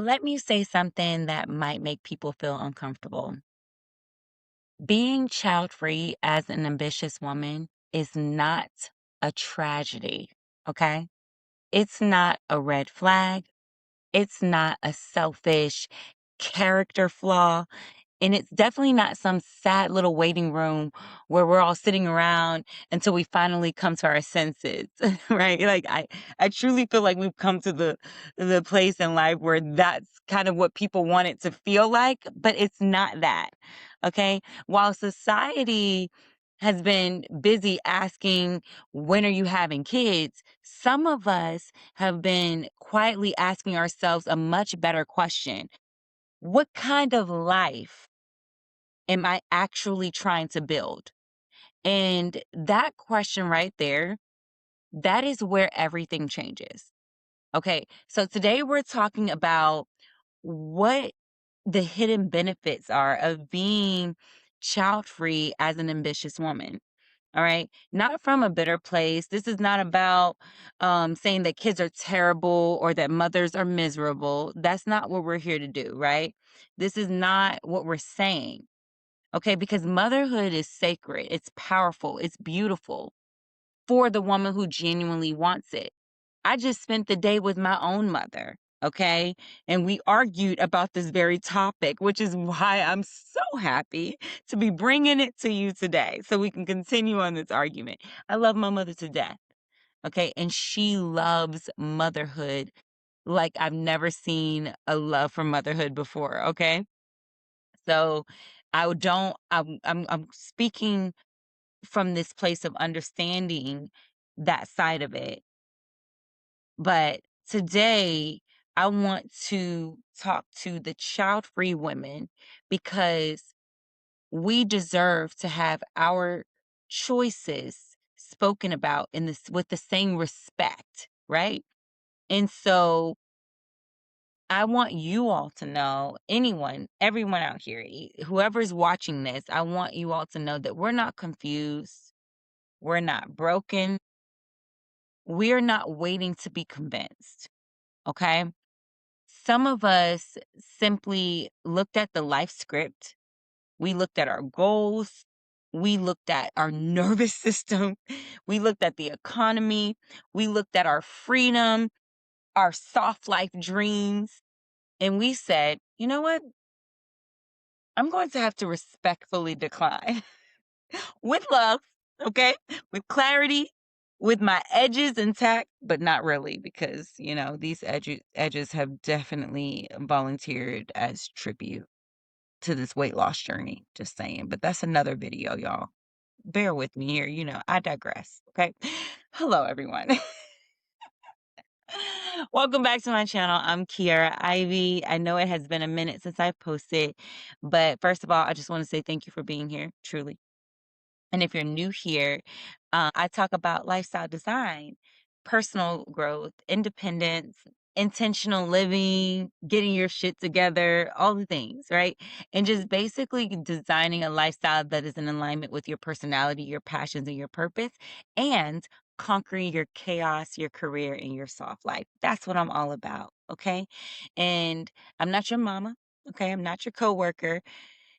Let me say something that might make people feel uncomfortable. Being child free as an ambitious woman is not a tragedy, okay? It's not a red flag. It's not a selfish character flaw. And it's definitely not some sad little waiting room where we're all sitting around until we finally come to our senses, right? I truly feel like we've come to the place in life where that's kind of what people want it to feel like, but it's not that. Okay? While society has been busy asking, when are you having kids? Some of us have been quietly asking ourselves a much better question. What kind of life am I actually trying to build? And that question right there, that is where everything changes. Okay. So today we're talking about what the hidden benefits are of being child free as an ambitious woman. All right. Not from a bitter place. This is not about saying that kids are terrible or that mothers are miserable. That's not what we're here to do. Right. This is not what we're saying. Okay, because motherhood is sacred, it's powerful, it's beautiful for the woman who genuinely wants it. I just spent the day with my own mother, okay? And we argued about this very topic, which is why I'm so happy to be bringing it to you today so we can continue on this argument. I love my mother to death, okay? And she loves motherhood like I've never seen a love for motherhood before, okay? So I'm speaking from this place of understanding that side of it. But today I want to talk to the child-free women because we deserve to have our choices spoken about in this with the same respect, right? And so I want you all to know, anyone, everyone out here, whoever's watching this, I want you all to know that we're not confused. We're not broken. We're not waiting to be convinced. Okay. Some of us simply looked at the life script. We looked at our goals. We looked at our nervous system. We looked at the economy. We looked at our freedom, our soft life dreams. And we said, you know what? I'm going to have to respectfully decline with love, okay? With clarity, with my edges intact, but not really because, these edges have definitely volunteered as tribute to this weight loss journey, just saying. But that's another video, y'all. Bear with me here, I digress, okay? Hello, everyone. Welcome back to my channel. I'm Kiara Ivy. I know it has been a minute since I've posted, but first of all, I just want to say thank you for being here, truly. And if you're new here, I talk about lifestyle design, personal growth, independence, intentional living, getting your shit together, all the things, right? And just basically designing a lifestyle that is in alignment with your personality, your passions, and your purpose, and conquering your chaos, your career, and your soft life. That's what I'm all about, okay? And I'm not your mama. Okay, I'm not your coworker,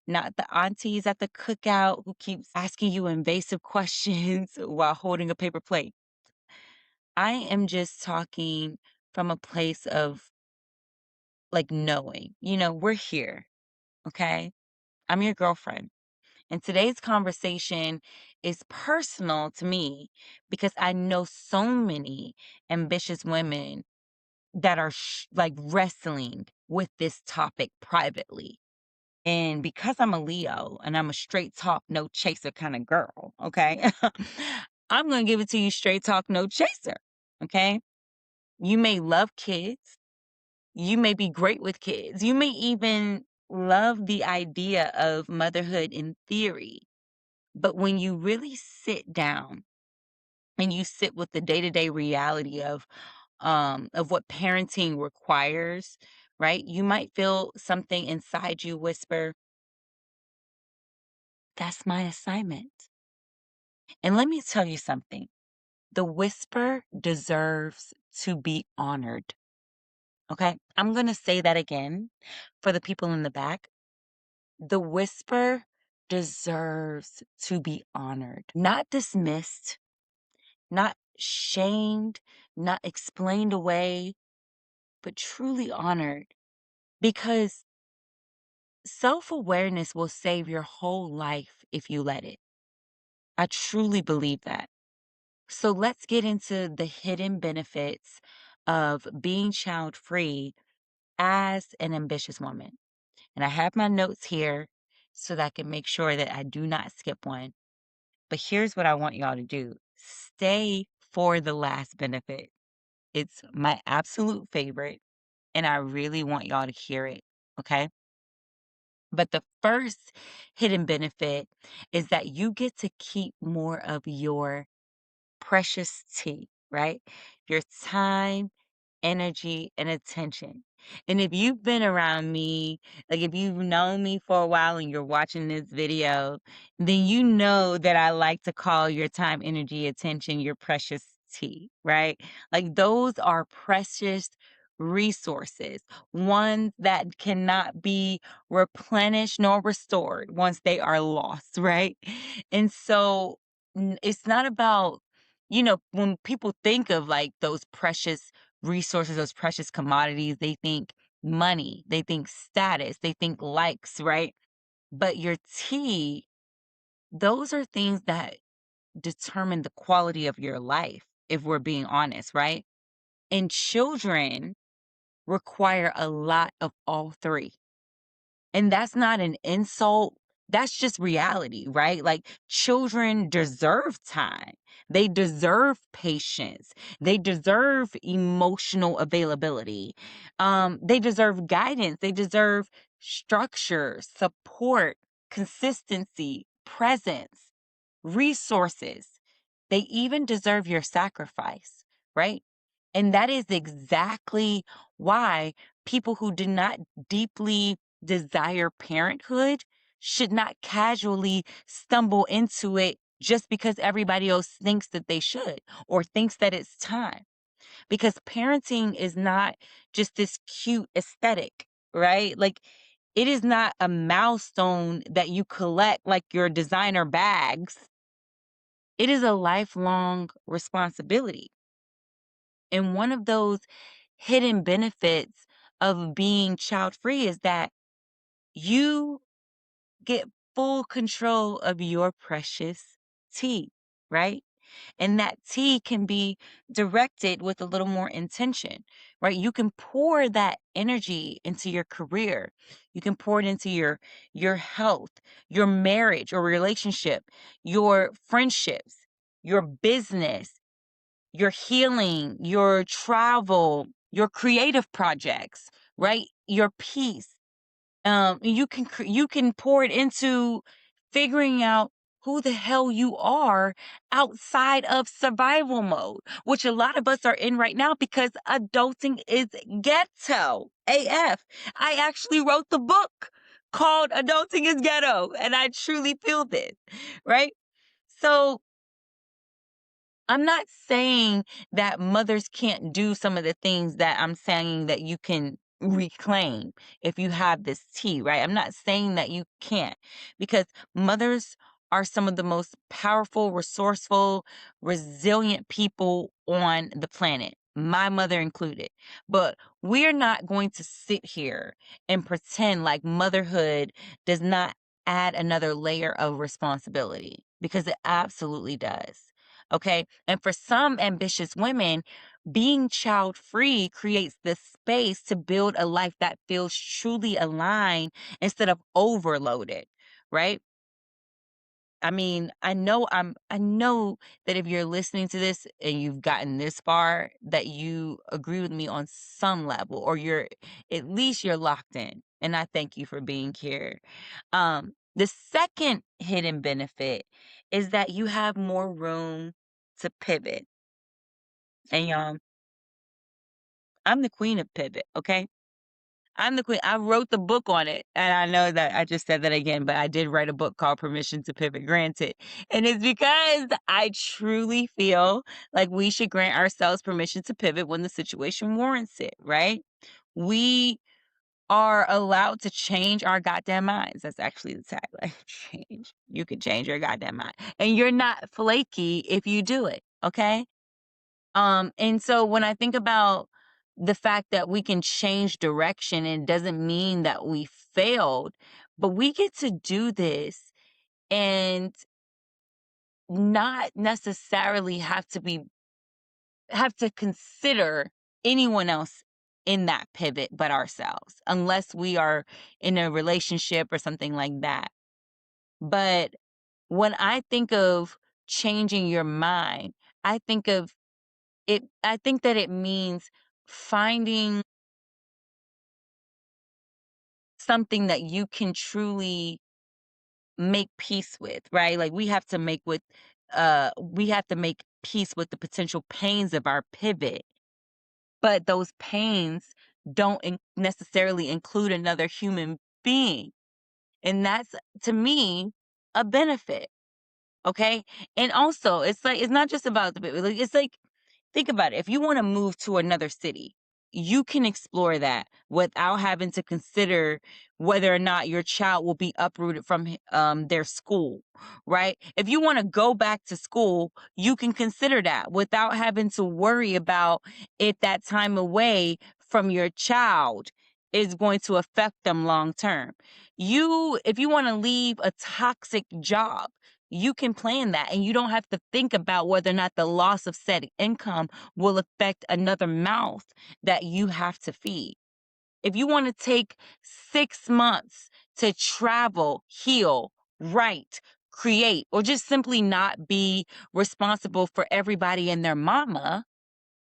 not the aunties at the cookout who keeps asking you invasive questions while holding a paper plate. I am just talking from a place of like knowing, we're here, okay? I'm your girlfriend. And today's conversation is personal to me because I know so many ambitious women that are like wrestling with this topic privately. And because I'm a Leo and I'm a straight talk, no chaser kind of girl, okay? I'm going to give it to you straight talk, no chaser, okay? You may love kids. You may be great with kids. You may even love the idea of motherhood in theory. But when you really sit down and you sit with the day-to-day reality of what parenting requires, right? You might feel something inside you whisper, that's my assignment. And let me tell you something. The whisper deserves to be honored. Okay? I'm going to say that again for the people in the back. The whisper deserves to be honored, not dismissed, not shamed, not explained away, but truly honored because self awareness will save your whole life if you let it. I truly believe that. So let's get into the hidden benefits of being child free as an ambitious woman. And I have my notes here so that I can make sure that I do not skip one. But here's what I want y'all to do: stay for the last benefit. It's my absolute favorite, and I really want y'all to hear it. Okay. But the first hidden benefit is that you get to keep more of your precious tea, right? Your time, energy, and attention. And if you've been around me, like if you've known me for a while and you're watching this video, then you know that I like to call your time, energy, attention your precious tea, right? Like those are precious resources, ones that cannot be replenished nor restored once they are lost, right? And so it's not about, when people think of like those precious resources, those precious commodities, they think money, they think status, they think likes, right? But your tea, those are things that determine the quality of your life, if we're being honest, right? And children require a lot of all three. And that's not an insult. That's just reality, right? Like children deserve time. They deserve patience. They deserve emotional availability. They deserve guidance. They deserve structure, support, consistency, presence, resources. They even deserve your sacrifice, right? And that is exactly why people who do not deeply desire parenthood should not casually stumble into it just because everybody else thinks that they should or thinks that it's time. Because parenting is not just this cute aesthetic, right? Like, it is not a milestone that you collect like your designer bags. It is a lifelong responsibility. And one of those hidden benefits of being child free is that you get full control of your precious tea, right? And that tea can be directed with a little more intention, right? You can pour that energy into your career. You can pour it into your health, your marriage or relationship, your friendships, your business, your healing, your travel, your creative projects, right? Your peace. You can pour it into figuring out who the hell you are outside of survival mode, which a lot of us are in right now because adulting is ghetto AF. I actually wrote the book called Adulting is Ghetto, and I truly feel this, right? So I'm not saying that mothers can't do some of the things that I'm saying that you can reclaim if you have this tea, right? I'm not saying that you can't, because mothers are some of the most powerful, resourceful, resilient people on the planet, my mother included. But we're not going to sit here and pretend like motherhood does not add another layer of responsibility, because it absolutely does. Okay. And for some ambitious women, being child free creates the space to build a life that feels truly aligned instead of overloaded. Right. I mean, I know that if you're listening to this and you've gotten this far, that you agree with me on some level, or at least you're locked in. And I thank you for being here. The second hidden benefit is that you have more room to pivot. And y'all, I'm the queen of pivot, okay? I'm the queen. I wrote the book on it. And I know that I just said that again, but I did write a book called Permission to Pivot Granted. And it's because I truly feel like we should grant ourselves permission to pivot when the situation warrants it, right? We are allowed to change our goddamn minds. That's actually the tagline. Change. You can change your goddamn mind. And you're not flaky if you do it. Okay. And so when I think about the fact that we can change direction, it doesn't mean that we failed, but we get to do this and not necessarily have to consider anyone else in that pivot but ourselves, unless we are in a relationship or something like that. But when I think of changing your mind, I think of I think that it means finding something that you can truly make peace with, right? Like we have to make peace with the potential pains of our pivot, but those pains don't necessarily include another human being. And that's, to me, a benefit. Okay. And also, it's like, it's not just about the baby. Like, it's like, think about it. If you want to move to another city, you can explore that without having to consider whether or not your child will be uprooted from their school, right? If you want to go back to school, you can consider that without having to worry about if that time away from your child is going to affect them long term. If you want to leave a toxic job, you can plan that and you don't have to think about whether or not the loss of said income will affect another mouth that you have to feed. If you want to take 6 months to travel, heal, write, create, or just simply not be responsible for everybody and their mama,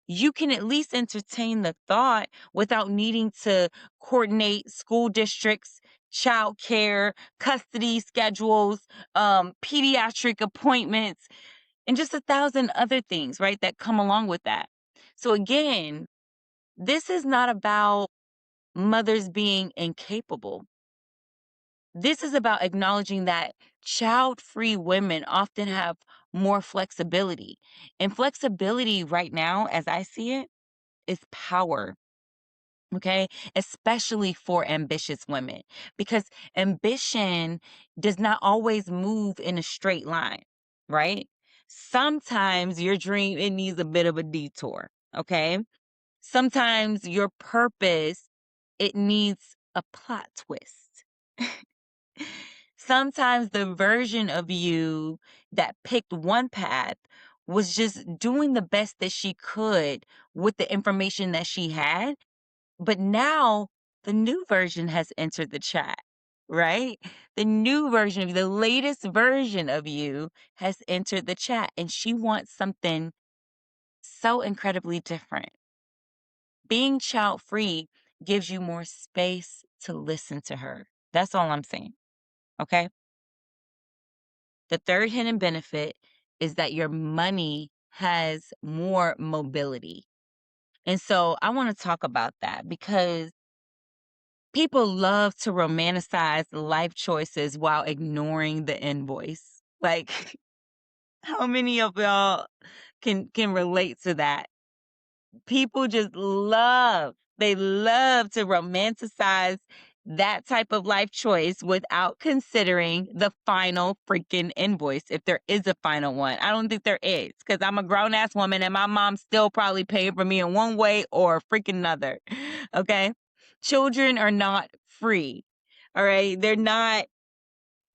you can at least entertain the thought without needing to coordinate school districts, child care, custody schedules, pediatric appointments, and just 1,000 other things, right, that come along with that. So again, this is not about mothers being incapable. This is about acknowledging that child-free women often have more flexibility. And flexibility right now, as I see it, is power. Okay, especially for ambitious women, because ambition does not always move in a straight line, right? Sometimes your dream, it needs a bit of a detour. Okay, sometimes your purpose, it needs a plot twist. Sometimes the version of you that picked one path was just doing the best that she could with the information that she had, but now the new version has entered the chat, right? The new version of you, the latest version of you has entered the chat, and she wants something so incredibly different. Being child free gives you more space to listen to her. That's all I'm saying. Okay. The third hidden benefit is that your money has more mobility. And so I want to talk about that because people love to romanticize life choices while ignoring the invoice. Like, how many of y'all can relate to that? People just they love to romanticize that type of life choice without considering the final freaking invoice, if there is a final one. I don't think there is, because I'm a grown ass woman and my mom still probably paying for me in one way or freaking another. Okay. Children are not free. All right. They're not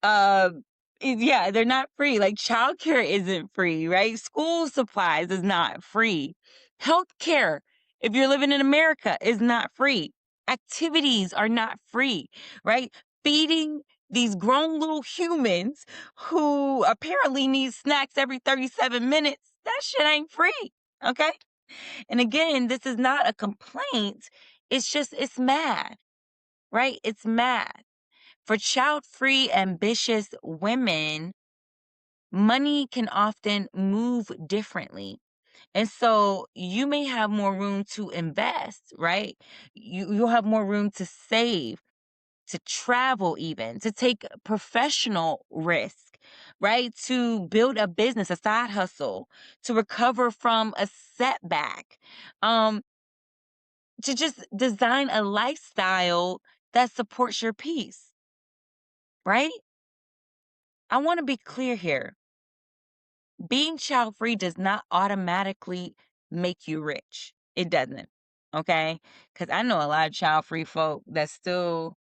uh, yeah, they're not free. Like childcare isn't free, right? School supplies is not free. Healthcare, if you're living in America, is not free. Activities are not free, right? Feeding these grown little humans who apparently need snacks every 37 minutes, that shit ain't free. Okay? And again, this is not a complaint. It's math, right? It's math. For child-free, ambitious women, money can often move differently. And so you may have more room to invest, right? You'll have more room to save, to travel even, to take professional risk, right? To build a business, a side hustle, to recover from a setback. Um, to just design a lifestyle that supports your peace, right? I want to be clear here. Being child free does not automatically make you rich. It doesn't. Okay? Because I know a lot of child free folk that still,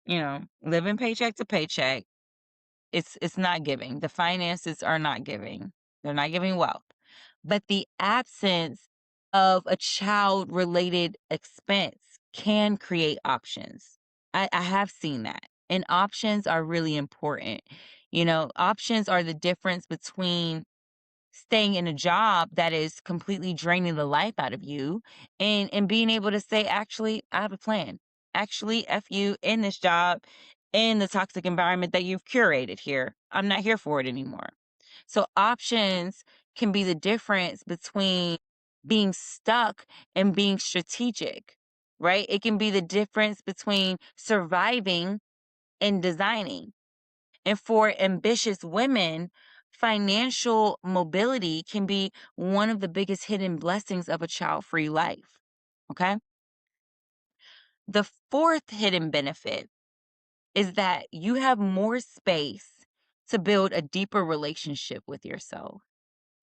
living paycheck to paycheck. It's not giving. The finances are not giving. They're not giving wealth. But the absence of a child related expense can create options. I have seen that. And options are really important. Options are the difference between staying in a job that is completely draining the life out of you and being able to say, actually, I have a plan. Actually, F you in this job, in the toxic environment that you've curated here. I'm not here for it anymore. So options can be the difference between being stuck and being strategic, right? It can be the difference between surviving and designing. And for ambitious women, financial mobility can be one of the biggest hidden blessings of a child free life. Okay. The fourth hidden benefit is that you have more space to build a deeper relationship with yourself.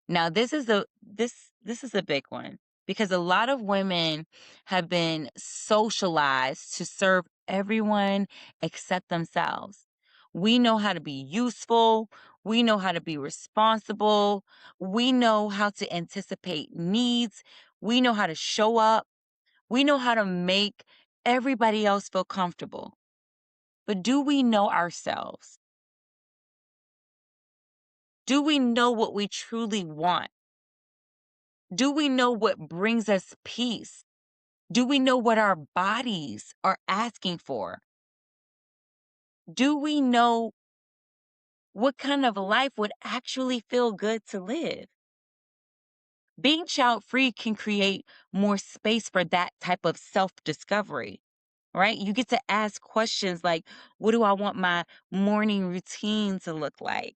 Now, this is a big one because a lot of women have been socialized to serve everyone except themselves. We know how to be useful, we know how to be responsible, we know how to anticipate needs, we know how to show up, we know how to make everybody else feel comfortable. But do we know ourselves? Do we know what we truly want? Do we know what brings us peace? Do we know what our bodies are asking for? Do we know what kind of life would actually feel good to live? Being child free can create more space for that type of self discovery, right? You get to ask questions like, what do I want my morning routine to look like?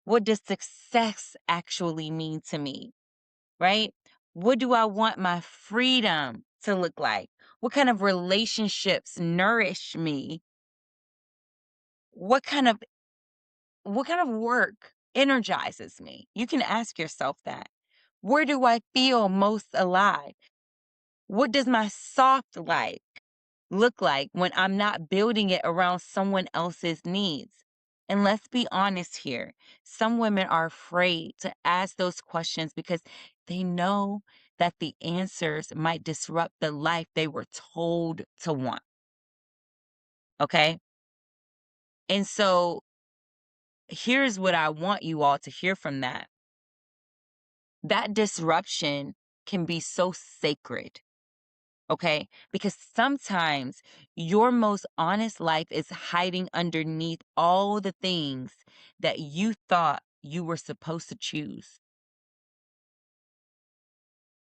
What does success actually mean to me? Right? What do I want my freedom to look like? What kind of relationships nourish me? What kind of work energizes me? You can ask yourself that. Where do I feel most alive? What does my soft life look like when I'm not building it around someone else's needs? And let's be honest here. Some women are afraid to ask those questions because they know that the answers might disrupt the life they were told to want. Okay. And so here's what I want you all to hear from that. That disruption can be so sacred. Okay? Because sometimes your most honest life is hiding underneath all the things that you thought you were supposed to choose.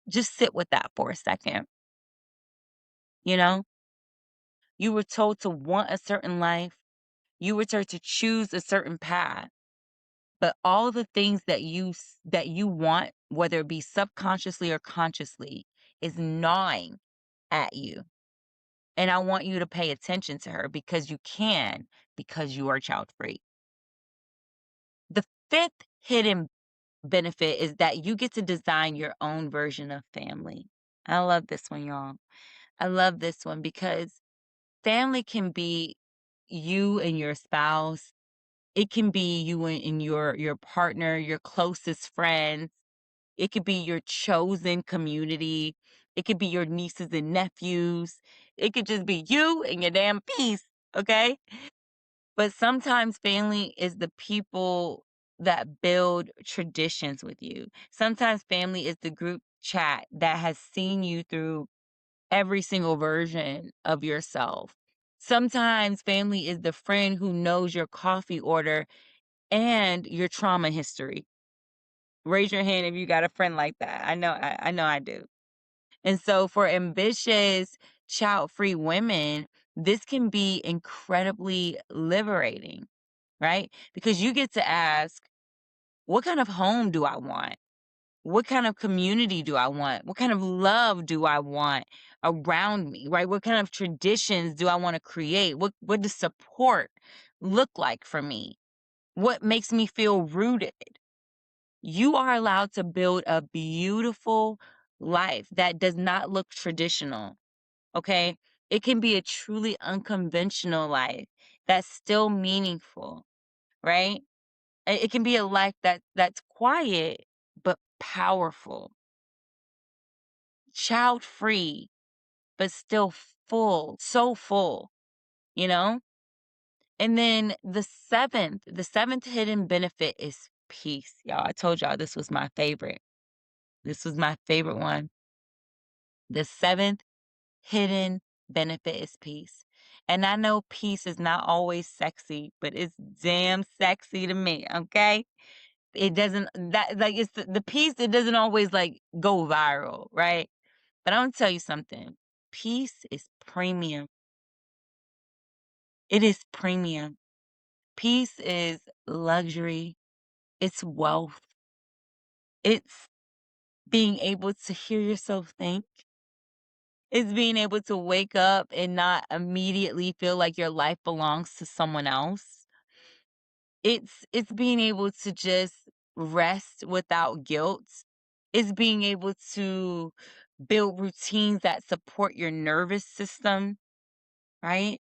Just sit with that for a second. You know, you were told to want a certain life, you were told to choose a certain path, but all the things that you want, whether it be subconsciously or consciously, is gnawing at you. And I want you to pay attention to her because you can, because you are child free. The fifth hidden benefit is that you get to design your own version of family. I love this one, y'all. I love this one because family can be you and your spouse. It can be you and your partner, your closest friends. It could be your chosen community. It could be your nieces and nephews. It could just be you and your damn peace, okay? But sometimes family is the people that build traditions with you. Sometimes family is the group chat that has seen you through every single version of yourself. Sometimes family is the friend who knows your coffee order and your trauma history. Raise your hand if you got a friend like that. I know I do. And so for ambitious, child-free women, this can be incredibly liberating, right? Because you get to ask, what kind of home do I want? What kind of community do I want? What kind of love do I want around me, right? What kind of traditions do I want to create? What does support look like for me? What makes me feel rooted? You are allowed to build a beautiful life that does not look traditional, okay? It can be a truly unconventional life that's still meaningful, right? It can be a life that's quiet but powerful, child free but still full, so full, you know? And then the seventh hidden benefit is peace. Y'all, I told y'all this was my favorite. This was my favorite one. The seventh hidden benefit is peace. And I know peace is not always sexy, but it's damn sexy to me, okay? It doesn't that like it's the peace, it doesn't always like go viral, right? But I'm gonna tell you something. Peace is premium. It is premium. Peace is luxury. It's wealth. It's being able to hear yourself think. It's being able to wake up and not immediately feel like your life belongs to someone else. It's being able to just rest without guilt. It's being able to build routines that support your nervous system, right?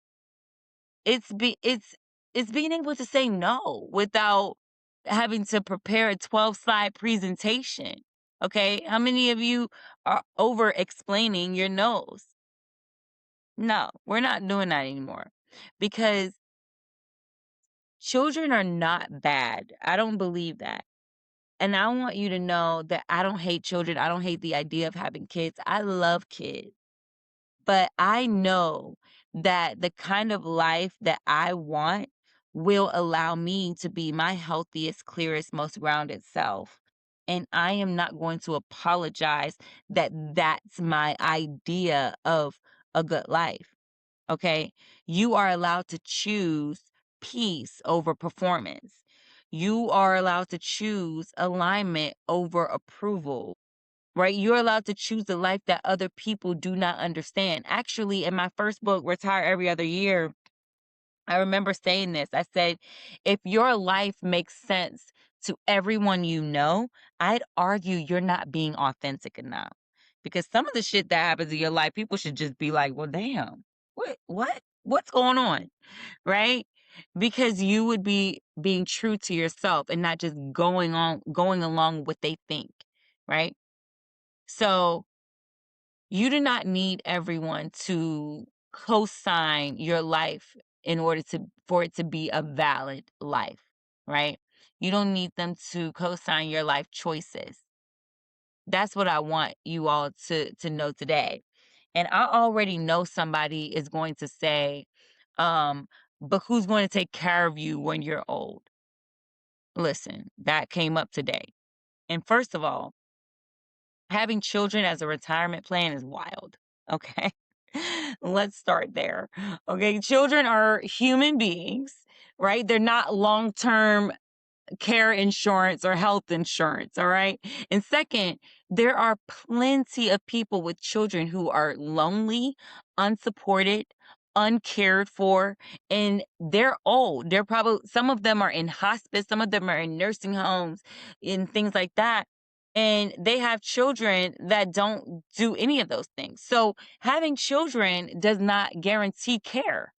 It's being able to say no without having to prepare a 12-slide presentation. Okay? How many of you are over explaining your no's? No, we're not doing that anymore because children are not bad. I don't believe that. And I want you to know that I don't hate children. I don't hate the idea of having kids. I love kids. But I know that the kind of life that I want will allow me to be my healthiest, clearest, most grounded self. And I am not going to apologize that that's my idea of a good life. Okay. You are allowed to choose peace over performance. You are allowed to choose alignment over approval, right? You're allowed to choose the life that other people do not understand. Actually, in my first book, Retire Every Other Year, I remember saying this. I said, if your life makes sense to everyone you know, I'd argue you're not being authentic enough. Because some of the shit that happens in your life, people should just be like, well, damn, what's going on? Right? Because you would be being true to yourself and not just going along with what they think. Right? So you do not need everyone to co-sign your life in order to for it to be a valid life, right? You don't need them to co-sign your life choices. That's what I want you all to know today. And I already know somebody is going to say, but who's going to take care of you when you're old? Listen, that came up today. And first of all, having children as a retirement plan is wild. Okay. Let's start there. Okay. Children are human beings, right? They're not long term care insurance or health insurance. All right. And second, there are plenty of people with children who are lonely, unsupported, uncared for, and they're old. They're probably, some of them are in hospice, some of them are in nursing homes and things like that. And they have children that don't do any of those things. So having children does not guarantee care.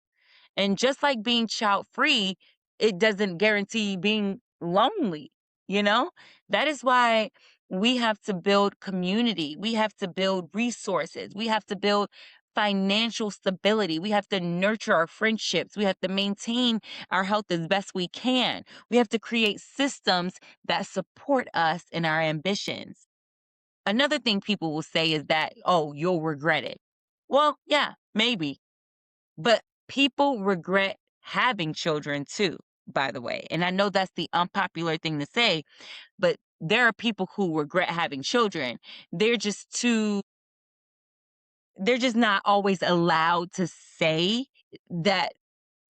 And just like being child free, it doesn't guarantee being lonely, you know? That is why we have to build community. We have to build resources. We have to build financial stability. We have to nurture our friendships. We have to maintain our health as best we can. We have to create systems that support us in our ambitions. Another thing people will say is that, oh, you'll regret it. Well, yeah, maybe. But people regret having children too, by the way. And I know that's the unpopular thing to say, but there are people who regret having children. They're just too, they're just not always allowed to say that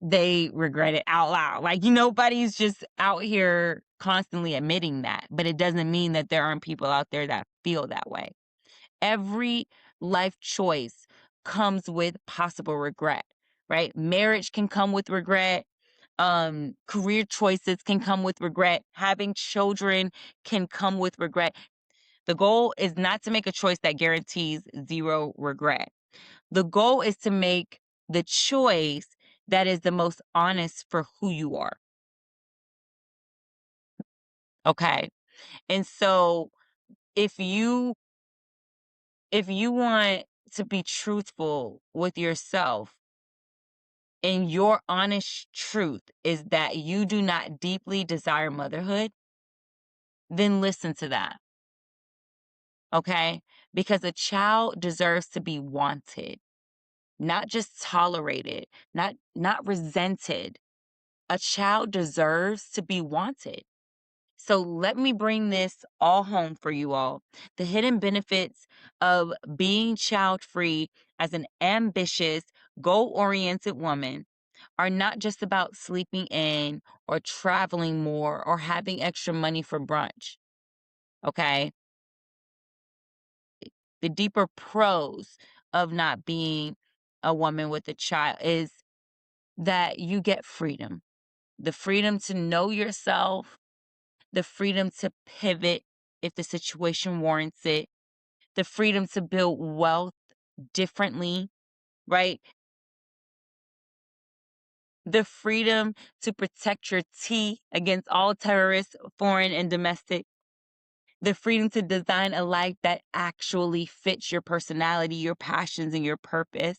they regret it out loud. Like, nobody's just out here constantly admitting that, but it doesn't mean that there aren't people out there that feel that way. Every life choice comes with possible regret, right? Marriage can come with regret. Career choices can come with regret. Having children can come with regret. The goal is not to make a choice that guarantees zero regret. The goal is to make the choice that is the most honest for who you are. Okay. And so if you if you want to be truthful with yourself, and your honest truth is that you do not deeply desire motherhood, then listen to that. Okay? Because a child deserves to be wanted, not just tolerated, not resented. A child deserves to be wanted. So let me bring this all home for you all. The hidden benefits of being child free as an ambitious, goal oriented woman are not just about sleeping in or traveling more or having extra money for brunch. Okay. The deeper pros of not being a woman with a child is that you get freedom, the freedom to know yourself, the freedom to pivot if the situation warrants it, the freedom to build wealth differently, right? The freedom to protect your tea against all terrorists, foreign and domestic. The freedom to design a life that actually fits your personality, your passions, and your purpose,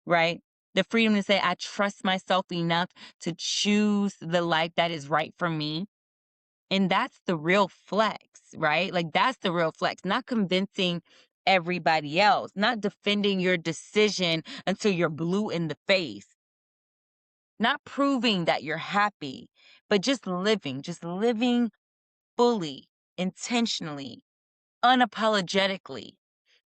right? The freedom to say, I trust myself enough to choose the life that is right for me. And that's the real flex, right? Like, that's the real flex, not convincing everybody else, not defending your decision until you're blue in the face, not proving that you're happy, but just living fully, intentionally, unapologetically.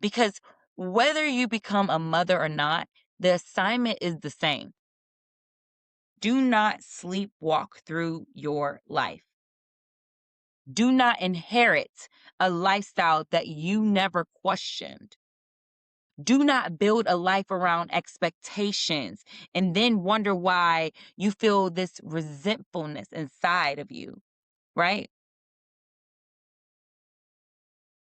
Because whether you become a mother or not, the assignment is the same. Do not sleepwalk through your life. Do not inherit a lifestyle that you never questioned. Do not build a life around expectations and then wonder why you feel this resentfulness inside of you, right?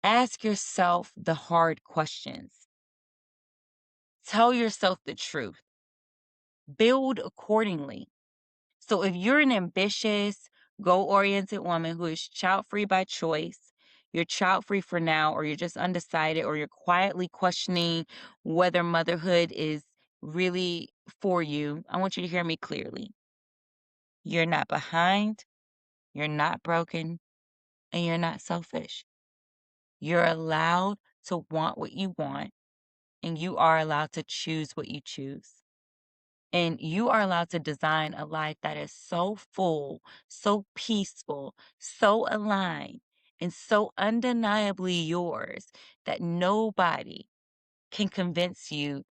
Ask yourself the hard questions. Tell yourself the truth. Build accordingly. So if you're an ambitious, goal-oriented woman who is child-free by choice, you're child-free for now, or you're just undecided, or you're quietly questioning whether motherhood is really for you, I want you to hear me clearly. You're not behind, you're not broken, and you're not selfish. You're allowed to want what you want, and you are allowed to choose what you choose. And you are allowed to design a life that is so full, so peaceful, so aligned, and so undeniably yours that nobody can convince you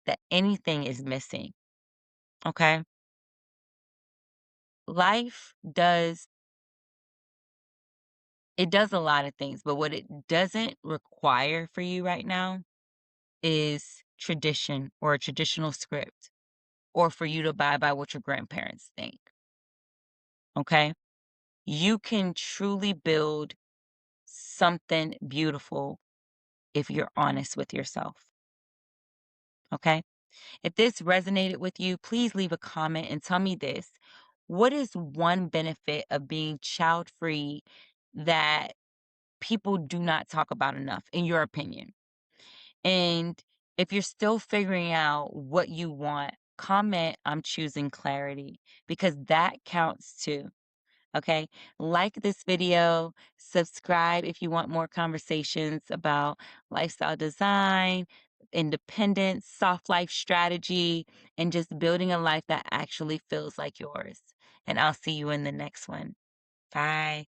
that anything is missing. Okay? Life does, it does a lot of things, but what it doesn't require for you right now is tradition or a traditional script or for you to abide by what your grandparents think. Okay? You can truly build something beautiful if you're honest with yourself. Okay? If this resonated with you, please leave a comment and tell me this. What is one benefit of being child free that people do not talk about enough, in your opinion? And if you're still figuring out what you want, comment, I'm choosing clarity, because that counts too. Okay. Like this video, subscribe if you want more conversations about lifestyle design, independence, soft life strategy, and just building a life that actually feels like yours. And I'll see you in the next one. Bye.